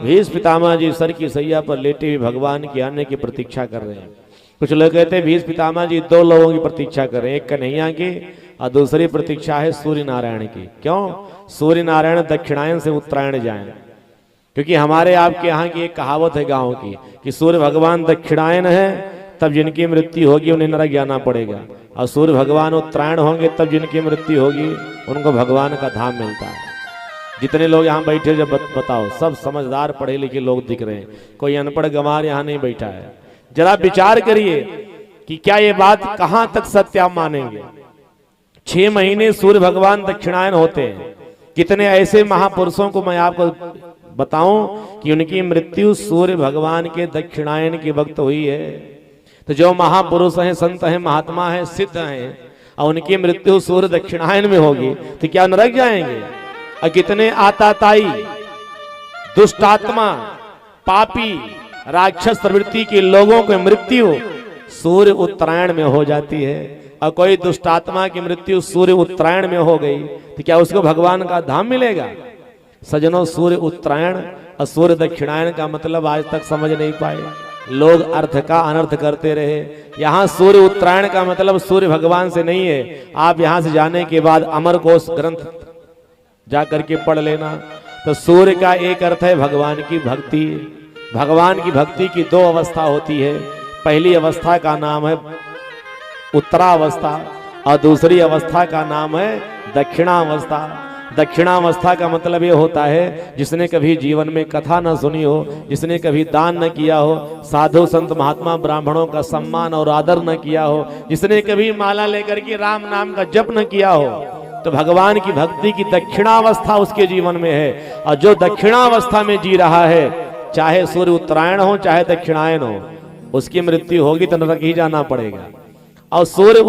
भीष्म पितामह जी sir की सैया पर लेटे हुए भगवान के आने की प्रतीक्षा कर रहे हैं। कुछ लोग कहते हैं भीष्म पितामह जी दो लोगों की प्रतीक्षा कर रहे हैं, एक कन्हैया की और दूसरी प्रतीक्षा है सूर्य नारायण की। क्यों? सूर्य नारायण दक्षिणायन से उत्तरायण जाएं, क्योंकि हमारे आपके यहाँ की एक कहावत है गांव की कि सूर्य भगवान दक्षिणायन है तब जिनकी मृत्यु होगी उन्हें नरक जाना पड़ेगा, और सूर्य भगवान उत्तरायण होंगे तब जिनकी मृत्यु होगी उनको भगवान का धाम मिलता है। जितने लोग यहाँ बैठे जब बताओ, सब समझदार पढ़े लिखे लोग दिख रहे हैं, कोई अनपढ़ गंवार यहाँ नहीं बैठा है। जरा विचार करिए कि क्या ये बात कहां तक सत्य आप मानेंगे। 6 महीने सूर्य भगवान दक्षिणायन होते हैं। कितने ऐसे महापुरुषों को मैं आपको बताऊं कि उनकी मृत्यु सूर्य भगवान के दक्षिणायन के वक्त हुई है। तो जो महापुरुष हैं, संत हैं, महात्मा हैं, सिद्ध हैं, और उनकी मृत्यु सूर्य दक्षिणायन में होगी तो क्या नरक जाएंगे? और कितने आताताई, दुष्टात्मा, पापी, राक्षस प्रवृत्ति के लोगों की मृत्यु सूर्य उत्तरायण में हो जाती है। और कोई दुष्टात्मा की मृत्यु सूर्य उत्तरायण में हो गई तो क्या उसको भगवान का धाम मिलेगा? सजनों, सूर्य उत्तरायण और सूर्य दक्षिणायन का मतलब आज तक समझ नहीं पाए लोग, अर्थ का अनर्थ करते रहे। यहाँ सूर्य उत्तरायण का मतलब सूर्य भगवान से नहीं है। आप यहाँ से जाने के बाद अमरकोश ग्रंथ जाकर के पढ़ लेना। तो सूर्य का एक अर्थ है भगवान की भक्ति। भगवान की भक्ति की 2 अवस्था होती है। पहली अवस्था का नाम है उत्तरावस्था और दूसरी अवस्था का नाम है दक्षिणावस्था। दक्षिणावस्था का मतलब ये होता है जिसने कभी जीवन में कथा न सुनी हो, जिसने कभी दान न किया हो, साधु संत महात्मा ब्राह्मणों का सम्मान और आदर न किया हो, जिसने कभी माला लेकर के राम नाम का जप न किया हो, तो भगवान की भक्ति की दक्षिणावस्था उसके जीवन में है। और जो दक्षिणावस्था में जी रहा है, चाहे सूर्य उत्तरायण हो चाहे दक्षिणायन हो, उसकी मृत्यु होगी तो नरक ही जाना पड़ेगा। और सूर्य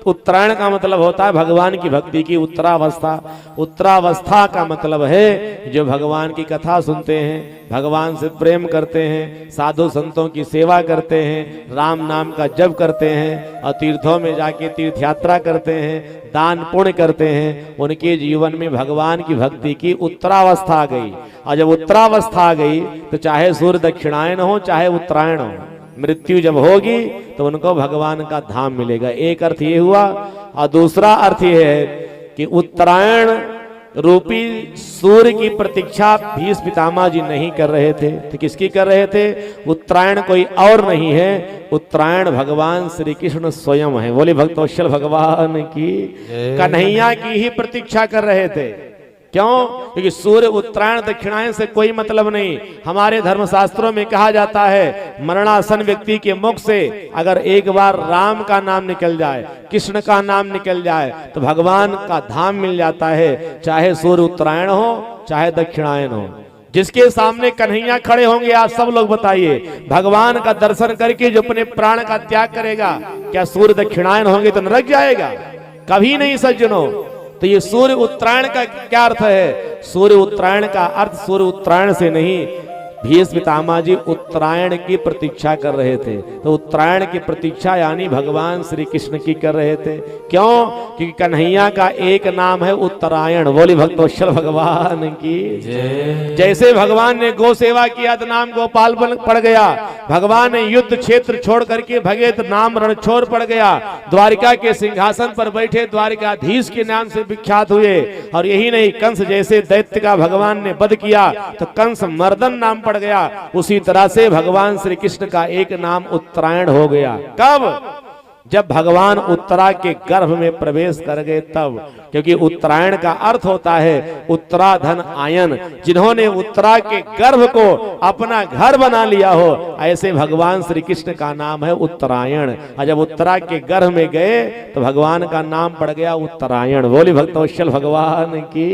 उत्तरायण का मतलब होता है भगवान की भक्ति की उत्तरावस्था। उत्तरावस्था का मतलब है जो भगवान की कथा सुनते हैं, भगवान से प्रेम करते हैं, साधु संतों की सेवा करते हैं, राम नाम का जप करते हैं और तीर्थों में जाके तीर्थ यात्रा करते हैं, दान पुण्य करते हैं, उनके जीवन में भगवान की भक्ति की उत्तरावस्था आ गई। और जब उत्तरावस्था आ गई तो चाहे सूर्य दक्षिणायन हो चाहे उत्तरायण हो, मृत्यु जब होगी तो उनको भगवान का धाम मिलेगा। एक अर्थ ये हुआ। और दूसरा अर्थ ये है कि उत्तरायण रूपी सूर्य की प्रतीक्षा भीष्म पितामह जी नहीं कर रहे थे, तो किसकी कर रहे थे? उत्तरायण कोई और नहीं है, उत्तरायण भगवान श्री कृष्ण स्वयं है। बोले भक्तवत्सल भगवान की, कन्हैया की ही प्रतीक्षा कर रहे थे। क्यों? क्योंकि सूर्य उत्तरायण दक्षिणायन से कोई मतलब नहीं। हमारे धर्मशास्त्रों में कहा जाता है मरणासन व्यक्ति के मुख से अगर एक बार राम का नाम निकल जाए, कृष्ण का नाम निकल जाए तो भगवान का धाम मिल जाता है, चाहे सूर्य उत्तरायण हो चाहे दक्षिणायन हो। जिसके सामने कन्हैया खड़े होंगे, आप सब लोग बताइए, भगवान का दर्शन करके जो अपने प्राण का त्याग करेगा, क्या सूर्य दक्षिणायन होंगे तो नरक जाएगा? कभी नहीं सज्जनों। तो ये सूर्य उत्तरायण का क्या अर्थ है? सूर्य उत्तरायण का अर्थ सूर्य उत्तरायण से नहीं, भीष्म पितामह जी उत्तरायण की प्रतीक्षा कर रहे थे। तो उत्तरायण की प्रतीक्षा यानी भगवान श्री कृष्ण की कर रहे थे। क्यों? क्योंकि कन्हैया का एक नाम है उत्तरायण। बोली भक्तवत्सल भगवान की। जैसे भगवान ने गौ सेवा किया तो नाम गोपाल पड़ गया, भगवान ने युद्ध क्षेत्र छोड़ करके भगे तो नाम रणछोड़ पड़ गया, द्वारिका के सिंहासन पर बैठे द्वारिकाधीश के नाम से विख्यात हुए। और यही नहीं, कंस जैसे दैत्य का भगवान ने वध किया तो कंस मर्दन नाम पड़ गया। उसी तरह से भगवान श्री कृष्ण का एक नाम उत्तरायण हो गया। कब? जब भगवान उत्तरा के गर्भ में प्रवेश कर गए तब। क्योंकि उत्तरायण का अर्थ होता है उत्तराधन आयन। जिन्होंने उत्तरा के गर्भ को अपना घर बना लिया हो, ऐसे भगवान श्री कृष्ण का नाम है उत्तरायण। और जब उत्तरा के गर्भ में गए तो भगवान का नाम पड़ गया उत्तरायण। बोली भक्तवत्सल भगवान की।